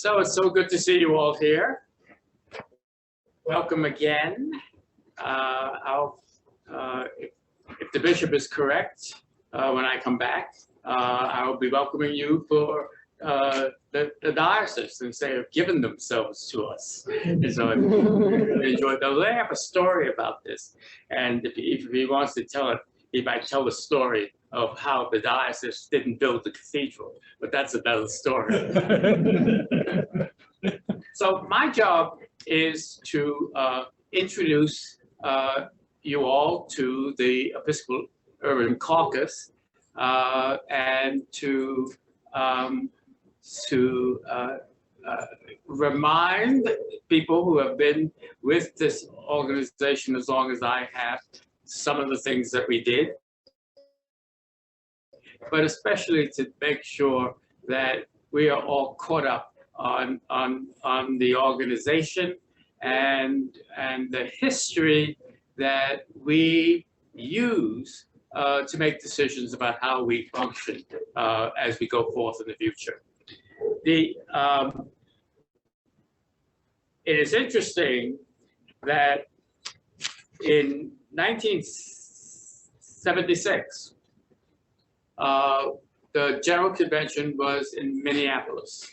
So it's so good to see you all here. Welcome again. If the bishop is correct, when I come back, I will be welcoming you for the diocese, since they have given themselves to us. And so I really enjoyed that. They have a story about this, and if he wants to tell it, he might tell the story of how the diocese didn't build the cathedral, but that's another story. So my job is to introduce you all to the Episcopal Urban Caucus and to remind people who have been with this organization as long as I have some of the things that we did, but especially to make sure that we are all caught up on the organization and the history that we use to make decisions about how we function as we go forth in the future. It is interesting that in 1976, the General Convention was in Minneapolis.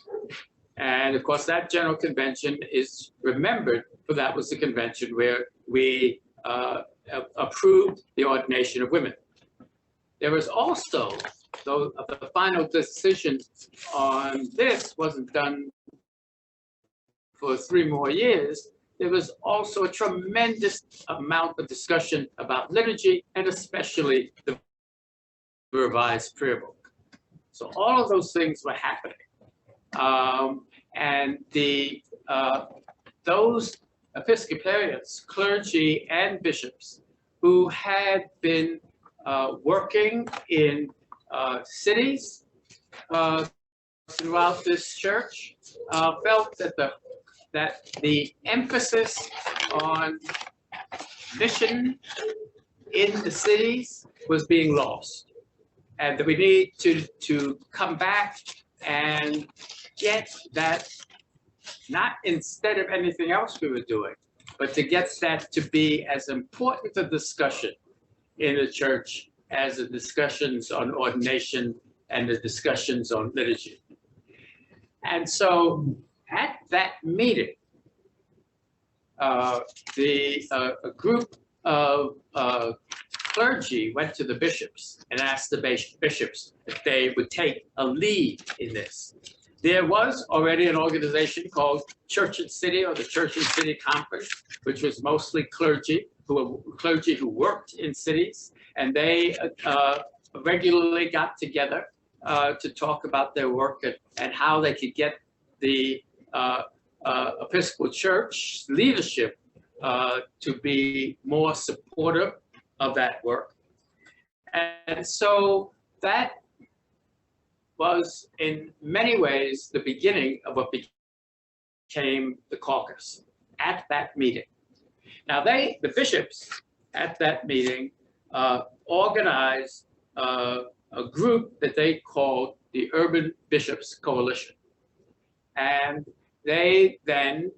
And of course, that General Convention is remembered, for that was the convention where we approved the ordination of women. There was also, though the final decision on this wasn't done for 3 more years, there was also a tremendous amount of discussion about liturgy, and especially the revised prayer book. So all of those things were happening. And those Episcopalians, clergy and bishops who had been working in cities throughout this church felt that the emphasis on mission in the cities was being lost, and that we need to come back and get that, not instead of anything else we were doing, but to get that to be as important a discussion in the church as the discussions on ordination and the discussions on liturgy. And so at that meeting, a group of clergy went to the bishops and asked the bishops if they would take a lead in this. There was already an organization called Church and City, or the Church and City Conference, which was mostly clergy who worked in cities, and they regularly got together to talk about their work and how they could get the Episcopal Church leadership to be more supportive of that work. And so that was in many ways the beginning of what became the caucus at that meeting. Now the bishops at that meeting organized a group that they called the Urban Bishops Coalition. And they then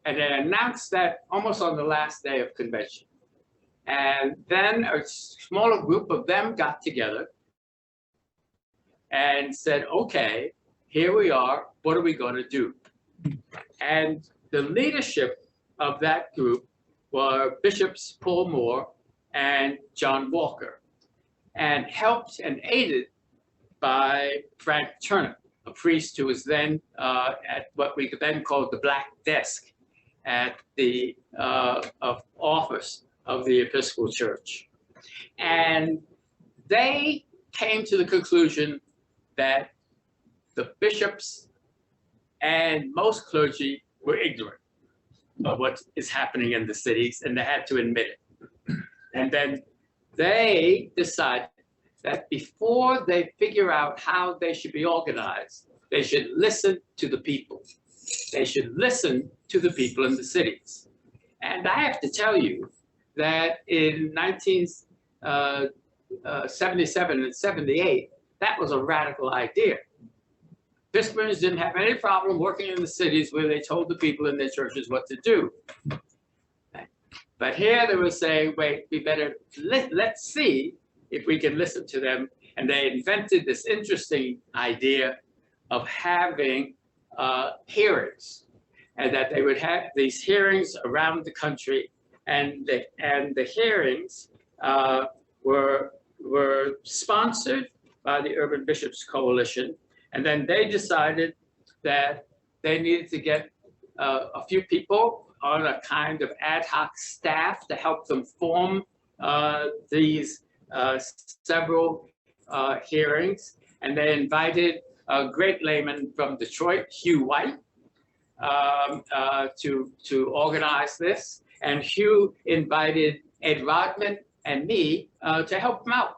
announced that almost on the last day of convention. And then a smaller group of them got together and said, okay, here we are, what are we going to do? And the leadership of that group were Bishops Paul Moore and John Walker, and helped and aided by Frank Turner, a priest who was then at what we could then call the Black Desk at the office of the Episcopal Church. And they came to the conclusion that the bishops and most clergy were ignorant of what is happening in the cities, and they had to admit it. And then they decided that before they figure out how they should be organized, they should listen to the people. They should listen to the people in the cities. And I have to tell you that in 1977 and 78, that was a radical idea. Episcopalians didn't have any problem working in the cities where they told the people in their churches what to do. But here they were saying, wait, we better, let's see if we can listen to them. And they invented this interesting idea of having hearings, and that they would have these hearings around the country, and the hearings were sponsored by the Urban Bishops Coalition, and then they decided that they needed to get a few people on a kind of ad hoc staff to help them form these several hearings, and they invited a great layman from Detroit, Hugh White, to organize this, and Hugh invited Ed Rodman and me to help him out.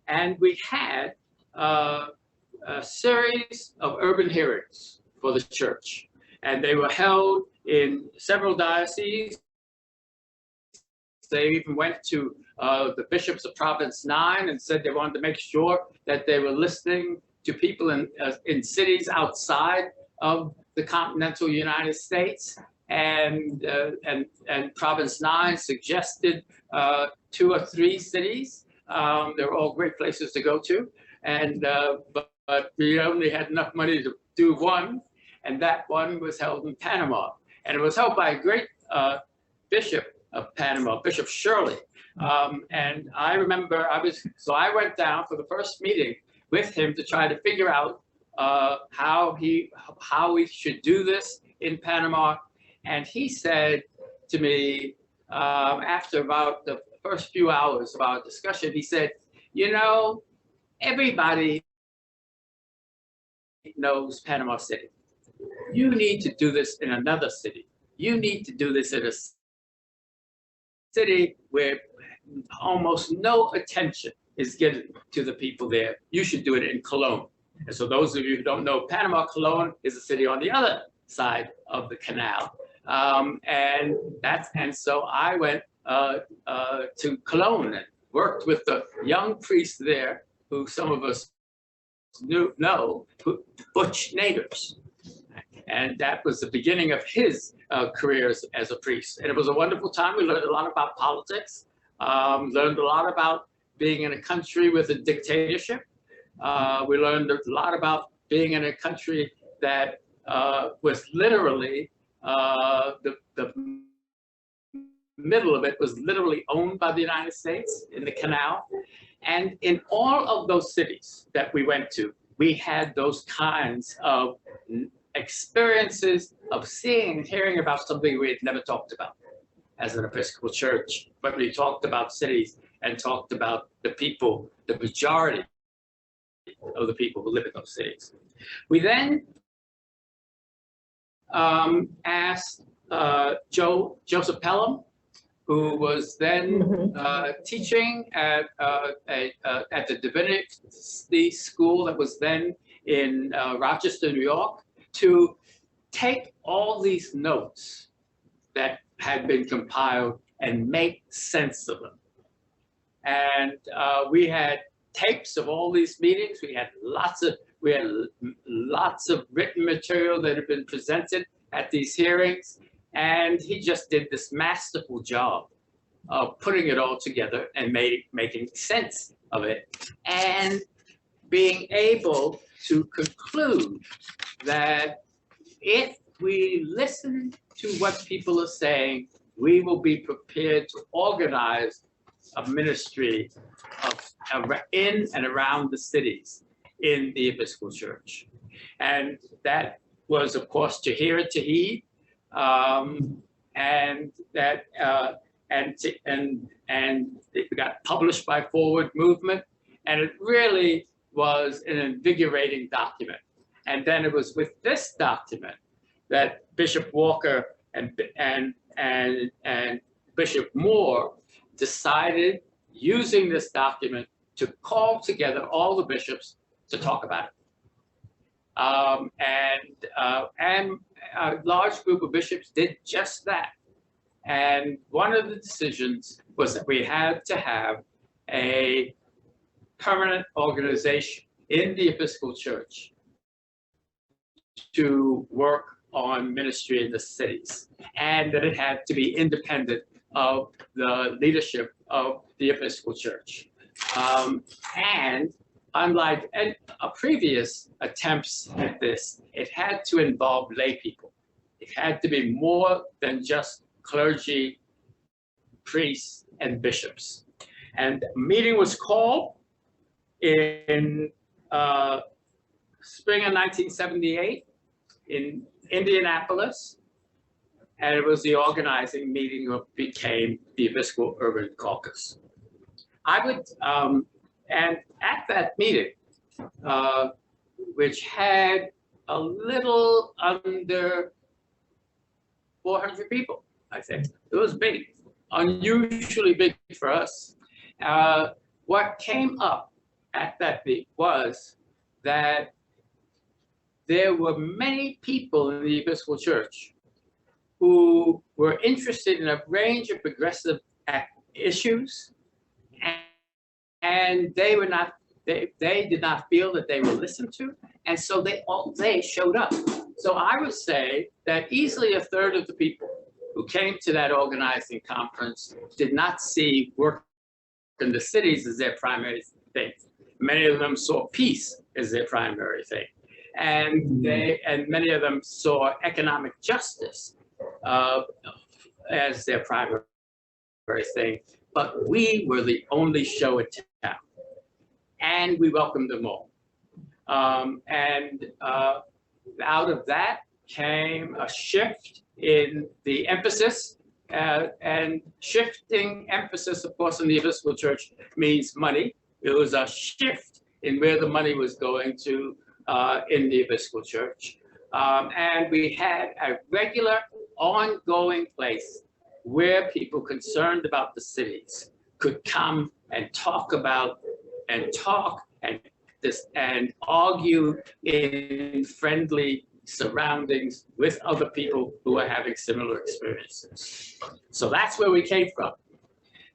And we had a series of urban hearings for the church, and they were held in several dioceses. They even went to the bishops of Province 9 and said they wanted to make sure that they were listening to people in cities outside of the continental United States. And Province 9 suggested 2 or 3 cities. They're all great places to go to. And but we only had enough money to do one, and that one was held in Panama. And it was held by a great bishop of Panama, Bishop Shirley. And I remember I went down for the first meeting with him to try to figure out how we should do this in Panama. And he said to me, after about the first few hours of our discussion, he said, you know, everybody knows Panama City. You need to do this in another city. You need to do this in a city where almost no attention is given to the people there. You should do it in Cologne. And so those of you who don't know Panama, Cologne is a city on the other side of the canal. And so I went to Cologne and worked with the young priest there, who some of us know, Butch Naders. And that was the beginning of his career as a priest. And it was a wonderful time. We learned a lot about politics, learned a lot about being in a country with a dictatorship. We learned a lot about being in a country that was literally, the middle of it was literally owned by the United States in the canal. And in all of those cities that we went to, we had those kinds of experiences of seeing and hearing about something we had never talked about as an Episcopal church, but we talked about cities and talked about the people, the majority of the people who live in those cities. We then asked Joseph Pelham, who was then teaching at the Divinity School that was then in Rochester, New York, to take all these notes that had been compiled and make sense of them. And we had tapes of all these meetings. We had lots of written material that had been presented at these hearings. And he just did this masterful job of putting it all together and making sense of it, and being able to conclude that if we listen to what people are saying, we will be prepared to organize a ministry in and around the cities in the Episcopal Church. And that was, of course, Tahir Tahid, and it got published by Forward Movement, and it really was an invigorating document. And then it was with this document that Bishop Walker and Bishop Moore decided, using this document, to call together all the bishops to talk about it. And a large group of bishops did just that. And one of the decisions was that we had to have a permanent organization in the Episcopal Church to work on ministry in the cities, and that it had to be independent of the leadership of the Episcopal Church. And unlike previous attempts at this, it had to involve lay people. It had to be more than just clergy, priests, and bishops. And a meeting was called in spring of 1978 in Indianapolis, and it was the organizing meeting of became the Episcopal Urban Caucus. I would, and at that meeting, which had a little under 400 people, I think. It was big, unusually big for us. What came up at that meeting was that there were many people in the Episcopal Church who were interested in a range of progressive issues, and they were not, they did not feel that they were listened to, and so they showed up. So I would say that easily a third of the people who came to that organizing conference did not see work in the cities as their primary thing. Many of them saw peace as their primary thing, and many of them saw economic justice as their primary thing. But we were the only show in town, and we welcomed them all. Out of that came a shift in the emphasis, and shifting emphasis, of course, in the Episcopal Church means money. It was a shift in where the money was going to in the Episcopal Church. And we had a regular, ongoing place where people concerned about the cities could come and talk about and argue in friendly surroundings with other people who are having similar experiences. So that's where we came from.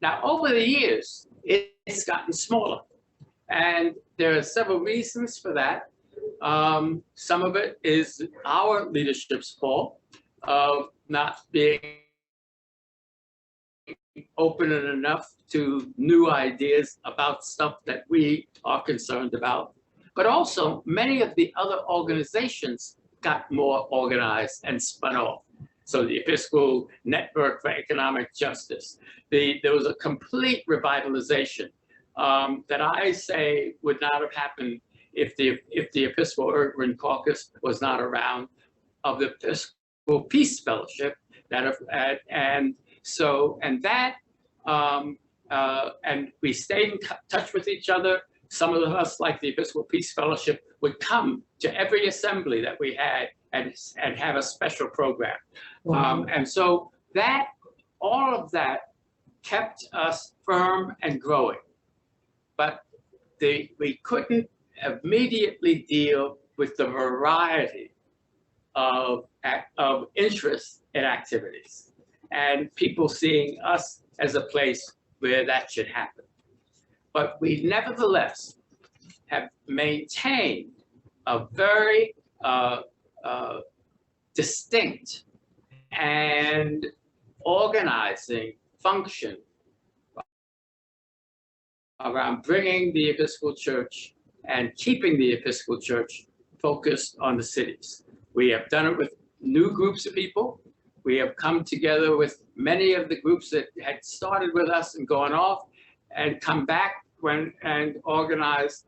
Now, over the years, it's gotten smaller, and there are several reasons for that. Some of it is our leadership's fault of not being open enough to new ideas about stuff that we are concerned about. But also, many of the other organizations got more organized and spun off. So the Episcopal Network for Economic Justice, there was a complete revitalization that I say would not have happened if the Episcopal Urban Caucus was not around, of the Episcopal Peace Fellowship, and we stayed in touch with each other. Some of us, like the Episcopal Peace Fellowship, would come to every assembly that we had and have a special program. And so all of that kept us firm and growing. But we couldn't immediately deal with the variety of interests and activities, and people seeing us as a place where that should happen. But we nevertheless have maintained a very distinct and organizing function around bringing the Episcopal Church and keeping the Episcopal Church focused on the cities. We have done it with new groups of people. We have come together with many of the groups that had started with us and gone off, and come back and organized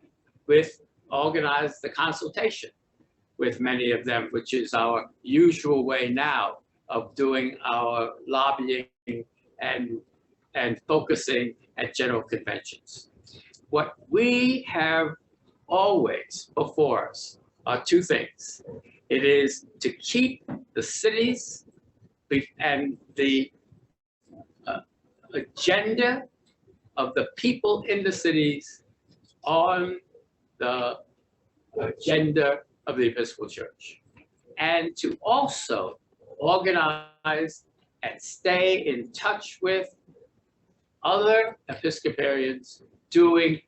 the consultation with many of them, which is our usual way now of doing our lobbying and focusing at general conventions. What we have always before us are two things. It is to keep the cities and the agenda of the people in the cities on the agenda of the Episcopal Church, and to also organize and stay in touch with other Episcopalians doing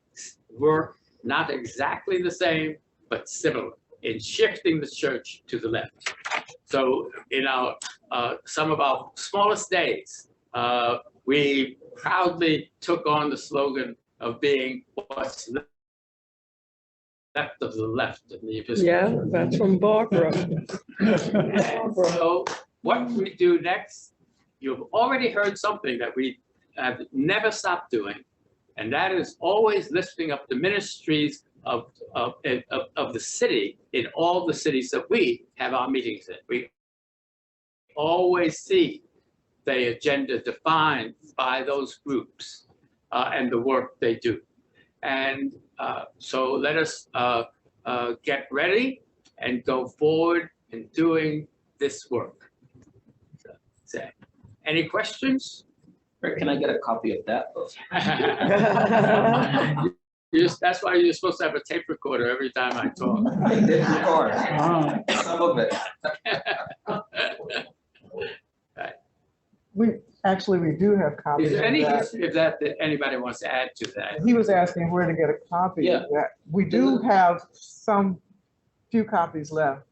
work not exactly the same, but similar. in shifting the church to the left. So in our some of our smallest days, we proudly took on the slogan of being what's left of the left in the Episcopal. Yeah, that's from Barbara. So what we do next, you've already heard something that we have never stopped doing, and that is always lifting up the ministries of the city in all the cities that we have our meetings in. We always see the agenda defined by those groups and the work they do. And so let us get ready and go forward in doing this work. So, any questions? Can I get a copy of that book? That's why you're supposed to have a tape recorder every time I talk. Of course. Some of it. We do have copies Is there of any that. history of that that anybody wants to add to that? He was asking where to get a copy Yeah. of that. We do have few copies left,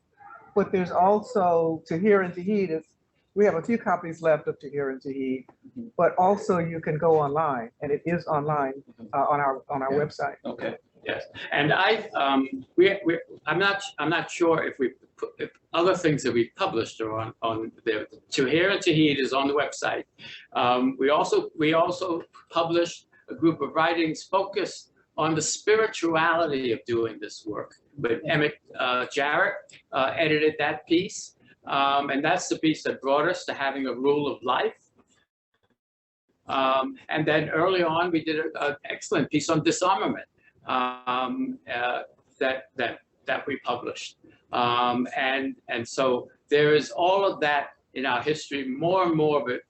but there's also To Hear and to Heed. We have a few copies left of To Hear and to Heed, but also you can go online, and it is online on our website. Okay. Yes, and I'm not sure if other things that we published are on there. To Hear and to Heed is on the website. We also published a group of writings focused on the spirituality of doing this work. But Emmett Jarrett edited that piece, and that's the piece that brought us to having a rule of life. And then early on, we did an excellent piece on disarmament. That we published, and so there is all of that in our history. More and more of it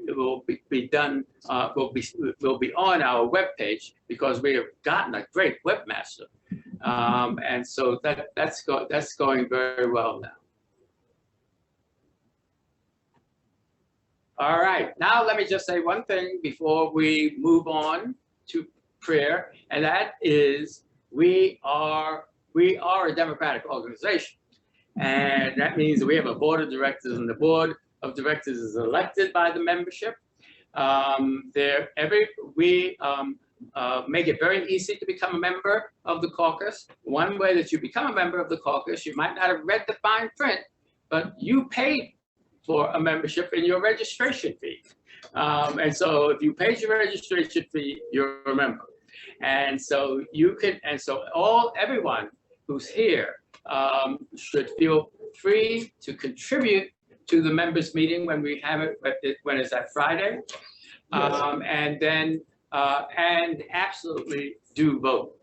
will be done. Will be on our webpage because we have gotten a great webmaster, and so that's going very well now. All right, now let me just say one thing before we move on to prayer, and that is we are a democratic organization, and that means we have a board of directors, and the board of directors is elected by the membership. We make it very easy to become a member of the caucus. One way that you become a member of the caucus, you might not have read the fine print, but you paid for a membership in your registration fee. And so if you paid your registration fee, you're a member. And so everyone who's here should feel free to contribute to the members meeting when we have it, when it's that Friday. And absolutely do vote.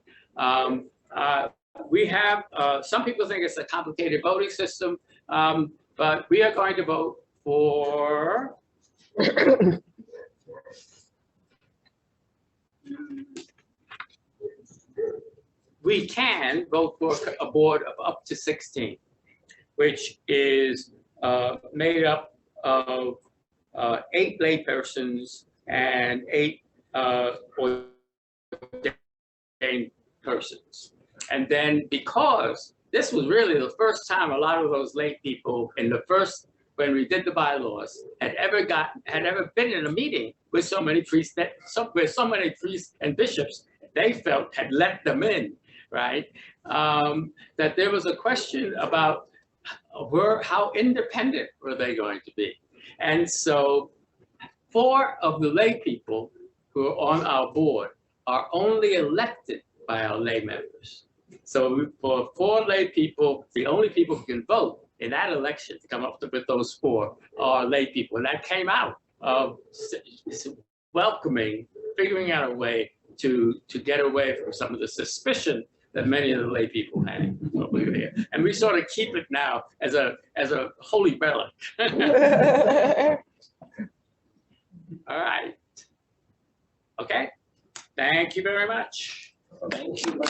We have, some people think it's a complicated voting system, but we are going to vote for we can vote for a board of up to 16, which is made up of 8 laypersons and 8 ordained persons. And then because this was really the first time a lot of those lay people when we did the bylaws had ever been in a meeting with so many priests and bishops they felt had let them in, right? That there was a question about how independent were they going to be? And so 4 of the lay people who are on our board are only elected by our lay members. So for 4 lay people, the only people who can vote in that election to come up with those 4 are lay people. And that came out of figuring out a way to get away from some of the suspicion that many of the lay people had when we were here. And we sort of keep it now as a holy relic. All right. Okay. Thank you very much. Thank you.